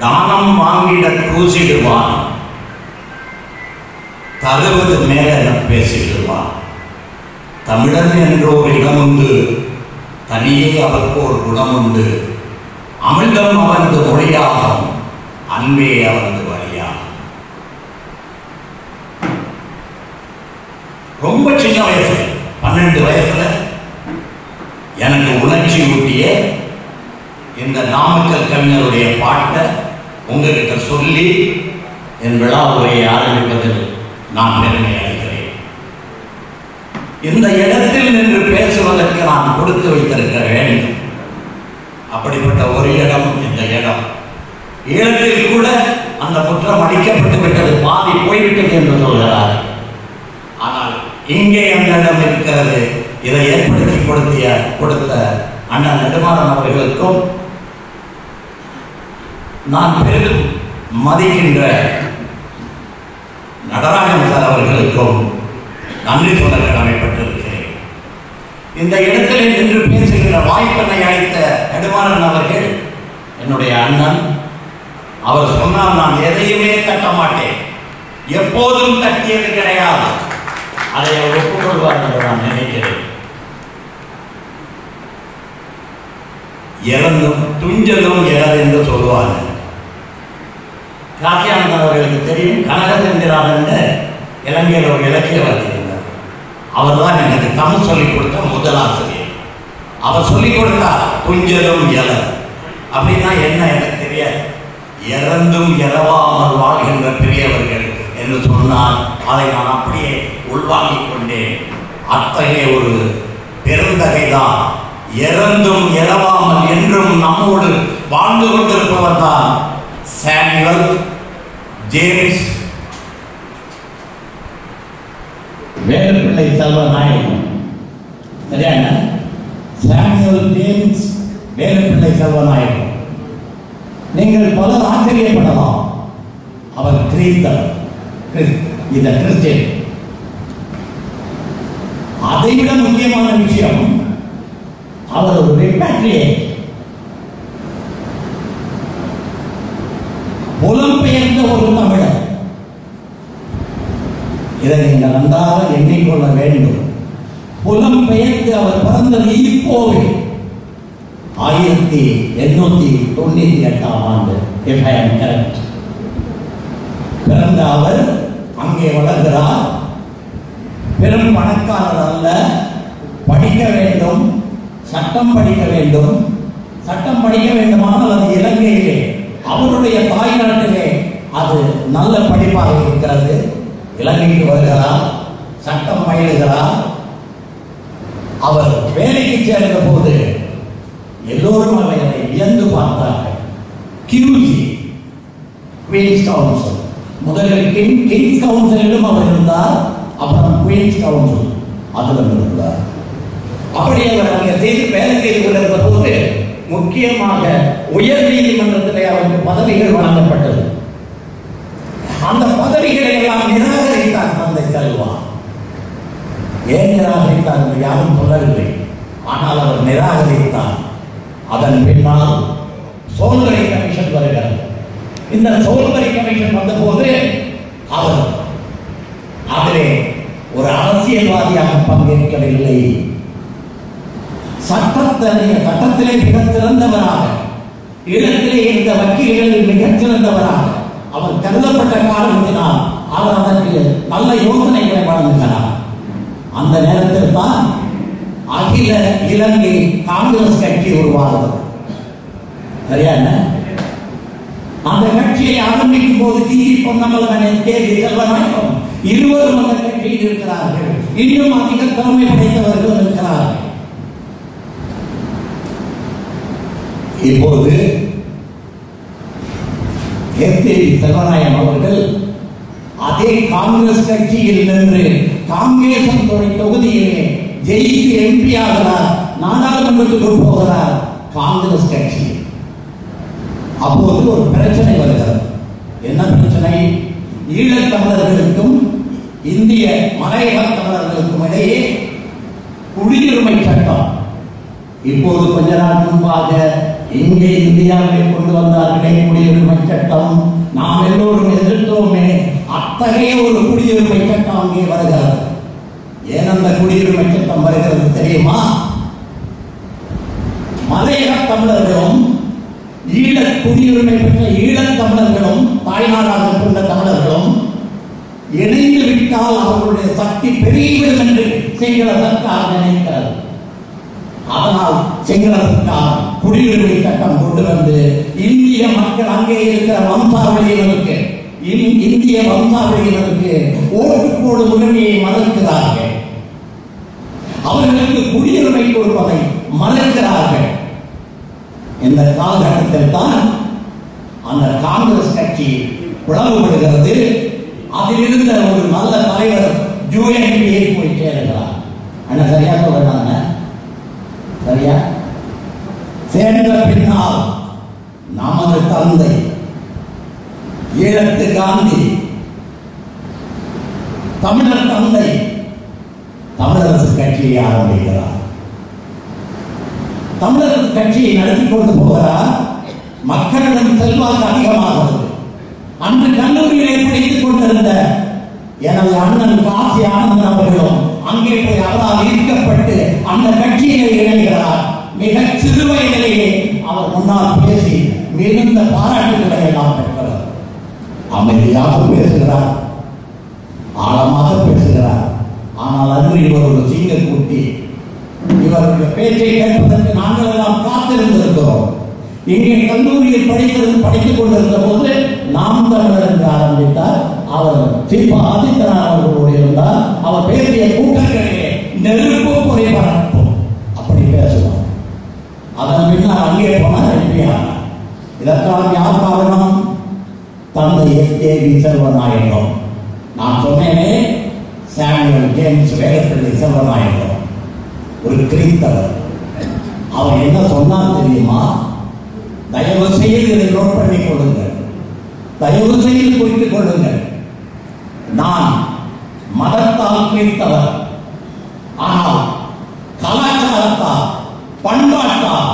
தானம் வாங்கிட கூசிடுவான், தருவது மேல பேசிடுவான். தமிழன் என்றோர் இடமுண்டு, தனியே அவருக்கு ஒரு குணமுண்டு. அமிழ்தம் அவனது மொழியாகும், அன்பே அவனது வழியாகும். ரொம்ப சின்ன வயசுல 12 வயசுல எனக்கு உணர்ச்சி ஊட்டிய இந்த நாமக்கல் கவிஞருடைய பாட்டை உங்ககிட்ட சொல்லி என் விழா உரையை ஆரம்பிப்பதில் நான் பெருமை அடைகிறேன். இந்த இடத்தில் நின்று பேசுவதற்கு நான் கொடுத்து வைத்திருக்க வேண்டும். அப்படிப்பட்ட ஒரு இடம் இந்த இடம். ஈழத்தில் கூட அந்த குற்றம் அளிக்கப்பட்டு விட்டது, பாதி போய்விட்டது என்று சொல்கிறார். ஆனால் இங்கே அந்த இடம் இருக்கிறது. இதை ஏற்படுத்தி கொடுத்த அண்ணன் நெடுமாறன் அவர்களுக்கும் நான் பெரிதும் மதிக்கின்ற நடராஜன் சார் அவர்களுக்கும் நன்றி சொல்ல கடமைப்பட்டிருக்கிறேன். இந்த இடத்தில் நின்று பேசுகிற வாய்ப்பினை அளித்த நெடுமாறன் அவர்கள் என்னுடைய அண்ணன். அவர் சொன்னால் நான் எதையுமே தட்ட மாட்டேன், எப்போதும் தட்டியது கிடையாது. அதை அவர் ஒப்புக்கொள்வார் என்று நான் நினைக்கிறேன். இறந்தும் துஞ்சலும் இறது என்று சொல்லுவாங்க. காசியானந்தன் அவர்களுக்கு தெரியும், கனகசந்திரான் இலங்கையில் ஒரு இலக்கியவாதி இருந்தார். அவர் தான் எனக்கு தமிழ் சொல்லிக் கொடுத்த முதல் ஆசிரியர். அவர் சொல்லிக் கொடுத்தார் துஞ்சலும் இறது அப்படின்னா என்ன எனக்கு தெரியாது. இறந்தும் இறவாமல் வாழ்கின்ற பெரியவர்கள் என்று சொன்னால் அதை நான் அப்படியே உள்வாங்கிக் கொண்டேன். அத்தகைய ஒரு பெருந்தகைதான். இறந்தும் இறவாமல் என்றும் நம்மோடு வாழ்ந்து கொண்டிருப்பவர் தான் சாமுவேல் ஜேம்ஸ் வேலுப்பிள்ளை செல்வநாயகம். சரியான சாமுவேல் ஜேம்ஸ் வேலுப்பிள்ளை செல்வநாயகம். நீங்கள் பலர் ஆச்சரியப்படலாம், அவர் கிறிஸ்தவர், இந்த கிறிஸ்டியன். அதைவிட முக்கியமான விஷயம், அவர் ஒரு ரிப்பேட்ரியேட், புலம்பெயர்ந்த ஒரு தமிழர். இதை நீங்கள் நன்றாக எண்ணிக்கொள்ள வேண்டும். புலம்பெயர்ந்து அவர் பிறந்தது இப்போவே 1898ஆம் ஆண்டு. if I am correct. பிறந்த அவர் அங்கே வளர்கிறார். பெரும் பணக்காரர் அல்ல, படிக்க வேண்டும், சட்டம் படிக்க வேண்டும். சட்டம் படிக்க வேண்டுமானால் அது இலங்கையிலே, அவருடைய தாய்நாட்டிலே அது நல்ல படிப்பாக இருக்கிறது. இலங்கைக்கு வருகிறார், சட்டம் பயிலுகிறார். அவர் வேலைக்கு சேர்ந்த போது எல்லோரும் அவரை வியந்து பார்த்தார்கள். QC, Queen's Counsel. முதலில் கிங்ஸ் கவுன்சிலும் அவர் இருந்தார், அப்புறம் குயின்ஸ் கவுன்சில் அதில் இருந்தார். அப்படி அவர் அங்கே வேலை செய்து கொண்டிருந்த போது முக்கியமாக உயர் நீதிமன்றத்திலே அவருக்கு பதவிகள் வழங்கப்பட்டது. அந்த பதவிகளை எல்லாம் நிராகரித்தார் தந்தை செல்வா. ஏன் நிராகரித்தார் என்று யாரும் சொல்லவில்லை, ஆனால் அவர் நிராகரித்தார். அதன் பின்னால் சோல்வரி கமிஷன் வருகிறது. இந்த சோல்வரி கமிஷன் வந்த போது அவர் அதிலே ஒரு அரசியல்வாதியாக பங்கேற்கவில்லை. சட்டத்திலே மிக சிறந்தவராக, ஈழத்திலே இந்த வக்கீல்களில் மிகச் சிறந்தவராக அவர் கருதப்பட்ட காரணத்தினால் அவர் அதற்கு நல்ல யோசனைகளை வழங்குகிறார். அந்த நேரத்தில் தான் அகில இலங்கை காங்கிரஸ் கட்சி உருவாகிறது. சரியான அந்த கட்சியை ஆரம்பிக்கும் போது டி.சி. பொன்னம்பலம், கே.வி. செல்வநாயகம் இருவரும் அந்த கட்சியில் இருக்கிறார்கள். இன்னும் அதிக திறமை படைத்தவர்கள் இருக்கிறார்கள். இப்போது கே.வி. செல்வநாயகம் அவர்கள் அதே காங்கிரஸ் கட்சியில் நின்று காங்கேசன் தொகுதியிலே ஜெயித்து எம்பி ஆகிறார், நாடாளுமன்றத்துக்கு போகிறார் காங்கிரஸ் கட்சி. அப்போது ஒரு பிரச்சனை வருகிறது. என்ன பிரச்சனை? ஈழத்தமிழர்களுக்கும் இந்திய மலையக தமிழர்களுக்கும் இடையே குடியுரிமை சட்டம். இப்போது கொஞ்ச நாள் முன்பாக இங்கே இந்தியாவில் கொண்டு வந்தார்களே குடியுரிமை சட்டம், நாம் எல்லோரும் எதிர்த்தோமே, அத்தகைய ஒரு குடியுரிமை சட்டம் அங்கே வருகிறது. ஏன் அந்த குடியுரிமை சட்டம் வருகிறது தெரியுமா? மலையக தமிழர்களும் ஈழ குடியுரிமை பெற்ற ஈழத் தமிழர்களும் தாய்நாடாக கொண்ட தமிழர்களும் இணைந்து விட்டால் அவர்களுடைய சக்தி பெருகிவிடும் என்று சிங்கள சர்க்கார் நினைக்கிறது. அதனால் சிங்கள சர்க்கார் குடியுரிமை சட்டம் கொண்டு வந்து இந்திய மக்கள் அங்கே இருக்கிற வம்சாவளியினருக்கு, இந்திய வம்சாவளியினருக்கு ஓட்டு போடும் உரிமையை மறுக்கிறார்கள். அவர்களுக்கு குடியுரிமை கொடுப்பதை மறுக்கிறார்கள். இந்த காலகட்டத்தில் தான் அந்த காங்கிரஸ் கட்சி பிளவுபடுகிறது. அதில் இருந்த ஒரு நல்ல தலைவர் யூஎன்பியை போய் சேருகிறார். என்ன சரியா சொல்றாங்க? சரியா சேர்ந்த பின்னால் நமது தந்தை ஈழத்து காந்தி, தமிழர் தந்தை தமிழரசு கட்சியை ஆரம்பிக்கிறார். தமிழரசு கட்சியை நடத்தி கொண்டு போகிறார். மக்களிடம் செல்வாக்கு அதிகமாகிறது. அன்று கல்லூரியிலே படித்துக் கொண்டிருந்த எனது அண்ணன் காசி ஆனந்தன் அவர்களும் அங்கே போய் அவரால் ஈர்க்கப்பட்டு அந்த கட்சியிலே இணைகிறார். மிக சிறு வயதிலேயே அவர் முன்னால் பேசி மிகுந்த பாராட்டுகளை எல்லாம் பெற்றவர். அமைதியாக பேசுகிறார், ஆழமாக பேசுகிறார். ஆனால் அன்று இவர் ஒரு சிங்க கூட்டி. இவருடைய பேச்சை கேட்பதற்கு நாங்கள் எல்லாம் காத்திருந்திருக்கிறோம். இங்கே கல்லூரியில் படித்துக் கொண்டிருந்த போது நாம் தமிழர் என்று ஆரம்பித்தார். அவர் சிப்பா ஆதித்தனார் அவர்களோடு இருந்தார். அவர் பேசிய கூட்டங்களிலே நெருப்பு பொறை பரப்பும் அப்படி பேசுவார். அதன் பின்னால் அங்கே போனார், எம்பியானார். இதற்கான யார் காரணம்? தந்தை எஸ்.ஏ.வி. செல்வநாயகம். நான் சொன்னேனே, சாமுவேல் ஜேம்ஸ் வேலப்பிள்ளை செல்வநாயகம் ஒரு கிறிஸ்தவர். அவர் என்ன சொன்னார் தெரியுமா? தயவு செய்து இதை நோட் பண்ணிக் கொள்ளுங்கள், தயவு செய்து குறித்துக் கொள்ளுங்கள். நான் மதத்தால் கிறிஸ்தவர், ஆனால் கலாச்சாரத்தால், பண்பாட்டால்,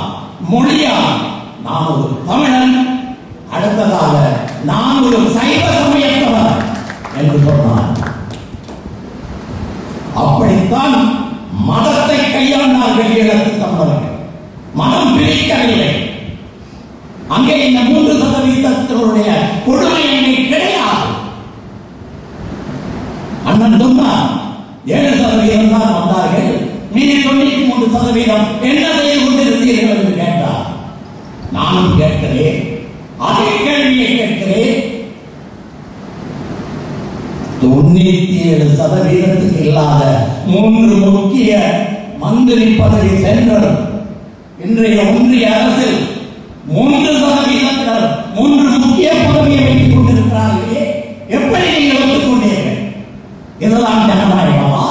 மொழியால் நான் ஒரு தமிழன். அடுத்ததாக நான் ஒரு சைவ சமயத்தவர் என்று சொன்னார். அப்படித்தான் மதத்தை கையாண்டார்கள் ஈழத்து தமிழர்கள். மதம் பிரிக்கவில்லை. அங்கே இந்த 3% கொடுமை எண்ணை கிடையாது. அண்ணன் சொன்னார் 7% தான் வந்தார்கள், மீதி 93% என்ன செய்து கொண்டிருந்தீர்கள் என்று கேட்டார். நானும் கேட்கிறேன், அதே கேள்வியை கேட்கிறேன். 97% இல்லாத 3 முக்கிய மந்திரி பதவி சென்றனர் இன்றைய ஒன்றிய அரசில் 3% 3 முக்கிய பதவியை வைத்துக் கொண்டிருக்கிறார்களே, எப்படி நீங்கள் ஒத்துக்கொண்டீர்கள்? இதுதான் ஜனநாயகமா?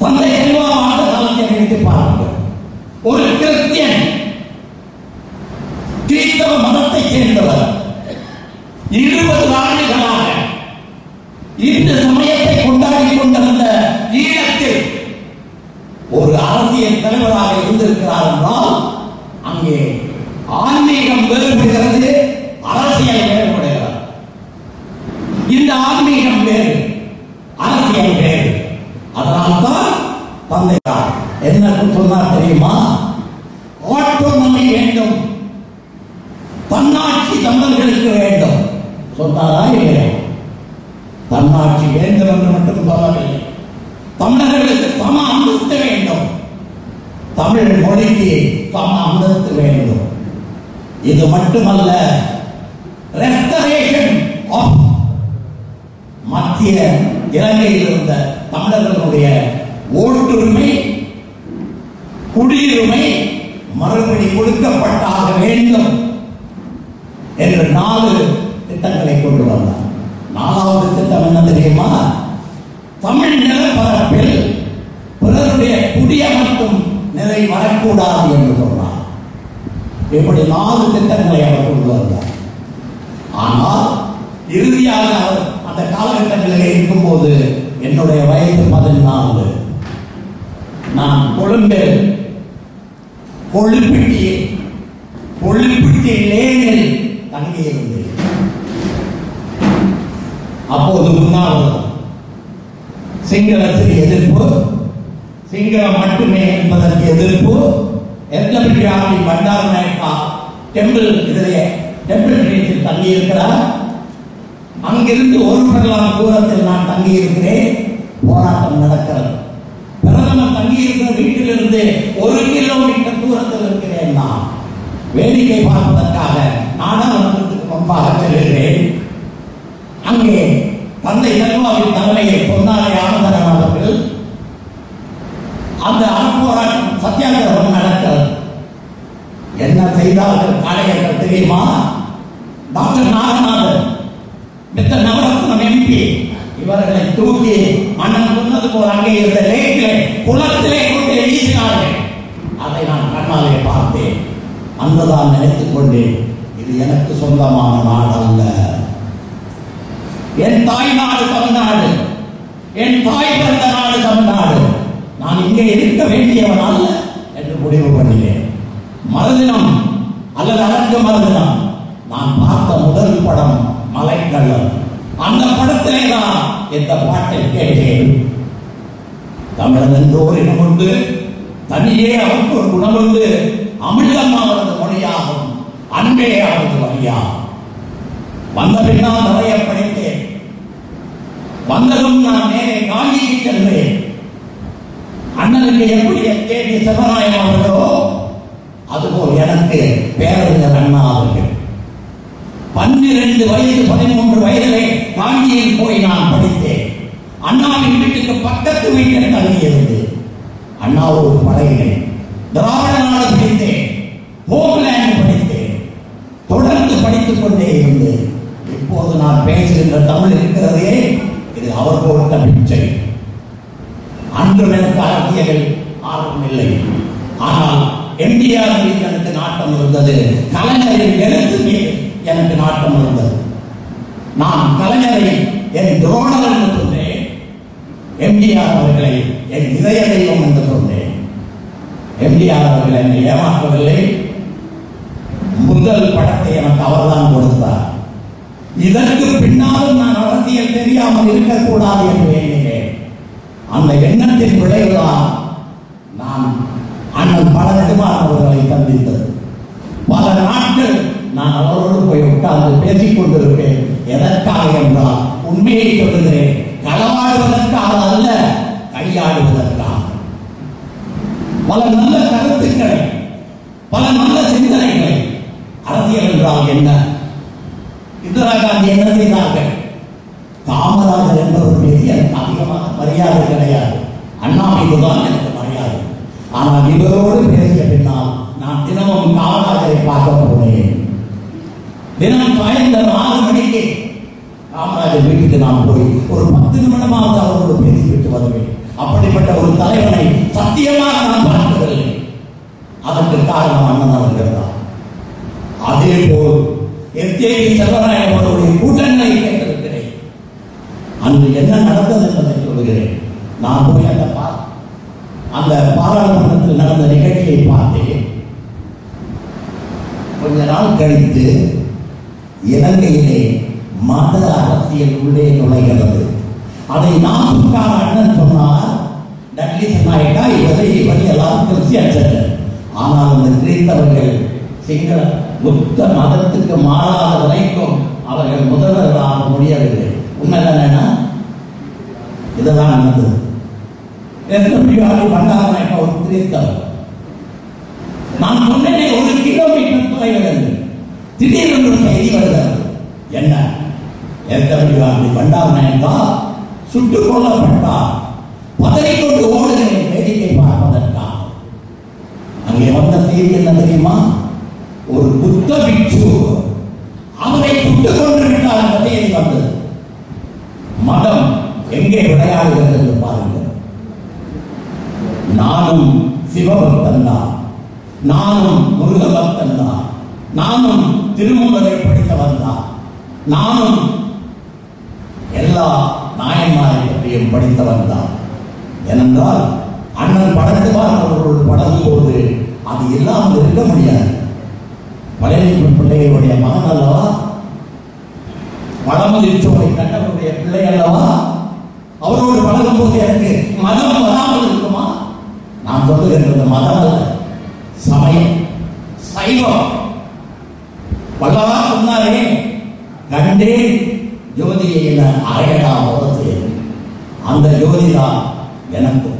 தந்தை செல்வா வாழ்ந்த காலத்தை நினைத்து பாருங்கள். ஒரு கிறிஸ்தியன், கிறிஸ்தவ மதத்தை சேர்ந்தவர் 20 ஆண்டுகளாக இந்த சமயத்தை கொண்டாடி கொண்டிருந்த ஈழத்தில் ஒரு அரசியல் தலைவராக இருந்திருக்கிறார் என்றால் அங்கே ஆன்மீகம் வேறுபடுகிறது, அரசியல் வேறுபடுகிறது. இந்த ஆன்மீகம் வேறு, அரசியல் வேறு. அதனால்தான் தந்தையார் என்ன சொன்னார் தெரியுமா? ஆட்டோனமி வேண்டும், தன்னாட்சி தமிழர்களுக்கு வேண்டும் சொன்னாரா இல்லையா? தன்னாட்சி வேண்டும் என்று மட்டும் சொல்லவில்லை, தமிழர்களுக்கு சம அந்தஸ்து வேண்டும், தமிழ் மொழிக்கு சம அந்தஸ்து வேண்டும். இது மட்டுமல்ல, ரெஸ்டரேஷன் ஆஃப் மத்திய இலங்கையில் இருந்த தமிழர்களுடைய ஓட்டுரிமை, குடியுரிமை மறுபடி கொடுக்கப்பட்டாக வேண்டும் என்று 4 திட்டங்களை கொண்டு வந்தார். 4வது திட்டம் என்ன தெரியுமா? தமிழ் நிலப்பரப்பில் பிறருடைய குடியமர்த்தும் நிலை வரக்கூடாது என்று சொன்னார். இப்படி 4 திட்டங்களை அவர் கொண்டு வந்தார். ஆனால் இறுதியாக அவர் அந்த காலகட்டங்களில் இருக்கும்போது என்னுடைய வயது 14. நான் கொழும்பில் கொழுப்பிட்டியில் கொள்ளிப்பட்டி லேனில் தங்கியிருந்தேன். அப்போது உண்ணாவிரதம், சிங்களத்துக்கு எதிர்ப்பு, சிங்களம் மட்டுமே என்பதற்கு எதிர்ப்பு. எர்கபிரியாமி பண்டாரநாயக்கா டெம்பிள் இதிலே டெம்பிள் கிரீஸில் தங்கி இருக்கிறார். அங்கிருந்து ஒரு பரலாம் தூரத்தில் நான் தங்கி இருக்கிறேன். போராட்டம் நடக்கிறது. பிரதமர் தங்கி இருக்கிற வீட்டிலிருந்து 1 கிலோமீட்டர் தூரத்தில் இருக்கிறேன். நான் வேடிக்கை பார்ப்பதற்காக நாடாளுமன்றத்துக்கு முன்பாக செல்கிறேன். அங்கே தந்தை செல்வாவின் தலைமையில் பொன்னாலை ஆனந்தன் அவர்கள் அந்த அறப்போராட்டம் சத்தியாகிரகம் நடக்கிறது. என்ன செய்தார்கள் காளையர்கள் தெரியுமா? டாக்டர் நாகநாதன், மிஸ்டர் நவரத்னம் எம்பி இவர்களை தூக்கி மன்னன் சொன்னது போல் அங்கே இருந்த லேக்கிலே குளத்திலே கொண்டு வீசினார்கள். அதை நான் கண்ணாலே பார்த்தேன். அன்றுதான் நினைத்துக் கொண்டேன், இது எனக்கு சொந்தமான நாடு அல்ல. என் தாய் நாடு தமிழ்நாடு, என் தாய் பிறந்த நாடு தமிழ்நாடு. நான் இங்கே இருக்க வேண்டியவன் அல்ல என்று முடிவு பண்ணினேன். மறுதினம் அல்லது அதற்கு மறுதினம் நான் பார்த்த முதல் படம் மலைக்கள்ளன். அந்த படத்திலே தான் இந்த பாட்டை கேட்டேன். தமிழன் என்றோர் இனம் உண்டு, தனியே அவருக்கு ஒரு குணம் உண்டு, அமிழ்தம் அவரது மொழியாகும், அன்பே அவரது வழியாகும். வந்த பின்னால் நிறைய படித்தேன். வந்ததும் நான் நேரே காஞ்சிக்கு சென்றேன். அண்ணனுக்கு எப்படி கேபி சிவராயம் அவர்களோ அதுபோல் எனக்கு பேரறிஞர் அண்ணா அவர்கள் 12 வயது 13 வயதிலே காஞ்சியில் போய் நான் படித்தேன். அண்ணாவின் வீட்டுக்கு பக்கத்து வீட்டில் தங்கியிருந்து அண்ணாவோடு பழகினேன். திராவிட நாடு படித்தேன், ஹோம்லேண்ட் படித்தேன், தொடர்ந்து படித்துக் கொண்டே இருந்தேன். இப்போது நான் பேசுகின்ற தமிழ் இருக்கிறதே, இது அவர் கொடுத்த பிச்சை. அன்று எனக்கு அரசியலில் ஆர்வம் இல்லை. ஆனால் எம்ஜிஆர் மீது எனக்கு நாட்டம் இருந்தது, கலைஞரின் எழுத்து மீது எனக்கு நாட்டம் இருந்தது. நான் கலைஞரை என் துரோணர் என்று சொன்னேன், எம்ஜிஆர் அவர்களை என் இதய தெய்வம் என்று சொன்னேன். எம்ஜிஆர் அவர்கள் என்னை ஏமாற்றவில்லை. முதல் படத்தை எனக்கு அவர்தான் கொடுத்தார். இதற்கு பின்னாலும் நான் அரசியல் தெரியாமல் இருக்கக்கூடாது என்று எண்ணினேன். அந்த எண்ணத்தின் விளைவுதான் நான் அண்ணன் பல நெடுமாறன் அவர்களை சந்தித்தது. பல நாட்கள் நான் அவரோடு போய் உட்கார்ந்து பேசிக் கொண்டிருப்பேன். எதற்காக என்றால், உண்மையை சொல்லுகிறேன், களவாடுவதற்காக அல்ல, கையாடுவதற்காக. பல நல்ல கருத்துக்களை, பல நல்ல சிந்தனைகளை. அரசியல் என்றால் என்ன? இந்திரா காந்தி என்ன செய்தார்கள்? காமராஜர் என்பவர் மீது எனக்கு அதிகமாக மரியாதை கிடையாது. அண்ணா மீதுதான் எனக்கு மரியாதை. ஆனால் இவரோடு பேசிய பின்னால் நான் தினமும் காமராஜரை பார்க்க போனேன். தினம் சாயந்தரம் 6 மணிக்கு காமராஜர் வீட்டுக்கு நான் போய் ஒரு 10 நிமிடமாவது அவரோடு பேசிவிட்டு வருவேன். அப்படிப்பட்ட ஒரு தலைவனை சத்தியமாக நான் பார்த்ததில்லை. அதற்கு காரணம் அண்ணன் அவர்கள் தான். அதே போல் எஸ்ஜேபி செல்வராயன் அவருடைய கூட்டங்களை கேட்டிருக்கிறேன். அன்று என்ன நடந்தது என்பதை சொல்கிறேன். நான் போய் அந்த பாராளுமன்றத்தில் நடந்த நிகழ்ச்சியை பார்த்தேன். கொஞ்ச நாள் கழித்து இலங்கையிலே மத அரசியல் உள்ளே நுழைகிறது. அதை நாசுக்கார அண்ணன் சொன்னார், டக்ளீஸ் நாயக்கா இவரை எல்லாரும் கிறிஸ்டியன். ஆனால் அந்த கிறிஸ்தவர்கள் சிங்கள புத்த மதத்துக்கு மாறாத வரைக்கும் அவர்கள் முதல்வர்களாக முடியவில்லை. உண்மைதானேன்னா இதுதான் நடந்தது. பண்டாரநாயக்கா ஒரு கிறிஸ்தவர். நான் சொன்னேனே 1 கிலோமீட்டர் தொலைவில் என்று. திடீரென்று செய்தி வருகிறது. என்ன? பண்டாரநாயக்கா சுட்டுக் கொல்லப்பட்டார். பதறிக்கொண்டு ஓடுகிறேன் வேடிக்கை பார்ப்பதற்காக. அங்கே வந்த செய்தி என்ன தெரியுமா? ஒரு புத்த பிட்சு அவரை சுட்டுக் கொண்டு விட்டார் என்ற செய்தி வந்தது. மதம் எங்கே விளையாடுகிறது என்று பாருங்கள். நானும் சிவபக்தன் தான், நானும் முருக பக்தன் தான், நானும் திருமூலரை படித்தவன் தான், நானும் எல்லா நாயன்மாரை பற்றியும் படித்தவன் தான். ஏனென்றால் அண்ணன் படத்துவார் அவர்களோடு பழகும் போது அது இல்லாமல் இருக்க முடியாது. பழனியப்பன் பிள்ளைகளுடைய மகன் அல்லவா, வடமதிச்சோலை கண்டவருடைய பிள்ளை அல்லவா. அவரோடு பழகும் போது எனக்கு மதம் வராமல் இருக்குமா? நான் சொல்லுகின்றது மதம் அல்ல, சமயம், சைவம். வல்லவா சொன்னாரே, கண்டே ஜோதியை அரையடா போது அந்த ஜோதிதான் எனக்கு